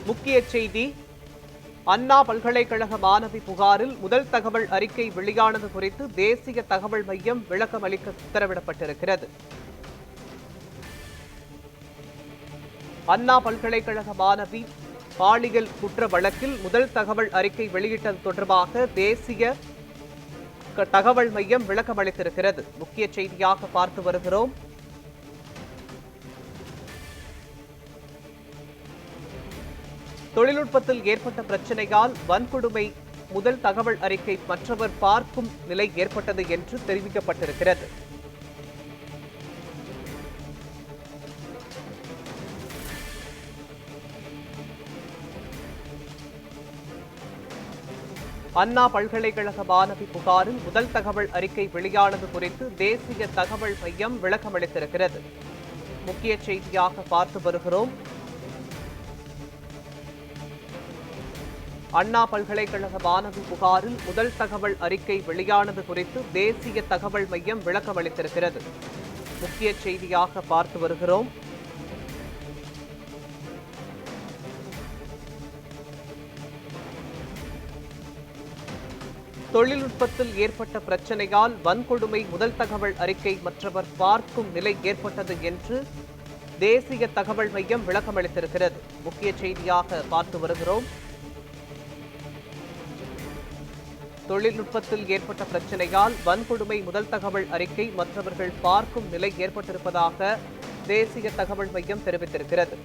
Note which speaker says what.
Speaker 1: முக்கிய செய்தி அண்ணா பல்கலைக்கழக மாணவி புகாரில் முதல் தகவல் அறிக்கை வெளியானது குறித்து தேசிய தகவல் மையம் விளக்கம் அளிக்க உத்தரவிடப்பட்டிருக்கிறது. அண்ணா பல்கலைக்கழக மாணவி பாலியல் குற்ற வழக்கில் முதல் தகவல் அறிக்கை வெளியிட்டது தொடர்பாக தேசிய தகவல் மையம் விளக்கம் அளித்திருக்கிறது. முக்கிய செய்தியாக பார்த்து வருகிறோம். தொழில்நுட்பத்தில் ஏற்பட்ட பிரச்சனையால் வன்கொடுமை முதல் தகவல் அறிக்கை மற்றவர் பார்க்கும் நிலை ஏற்பட்டது என்று தெரிவிக்கப்பட்டிருக்கிறது. அண்ணா பல்கலைக்கழக மாணவி புகாரில் முதல் தகவல் அறிக்கை வெளியானது குறித்து தேசிய தகவல் மையம் விளக்கம் அளித்திருக்கிறது. முக்கிய செய்தியாக பார்த்து வருகிறோம். அண்ணா பல்கலைக்கழக மாணவி புகாரில் முதல் தகவல் அறிக்கை வெளியானது குறித்து தேசிய தகவல் மையம் விளக்கம் அளித்திருக்கிறது. முக்கிய செய்தியாக பார்த்து வருகிறோம். தொழில்நுட்பத்தில் ஏற்பட்ட பிரச்சனையால் வன்கொடுமை முதல் தகவல் அறிக்கை மற்றவர் பார்க்கும் நிலை ஏற்பட்டது என்று தேசிய தகவல் மையம் விளக்கம் அளித்திருக்கிறது. முக்கிய செய்தியாக பார்த்து வருகிறோம். தொழில்நுட்பத்தில் ஏற்பட்ட பிரச்சனையால் வன்கொடுமை முதல் தகவல் அறிக்கை மற்றவர்கள் பார்க்கும் நிலை ஏற்பட்டிருப்பதாக தேசிய தகவல் மையம் தெரிவித்திருக்கிறது.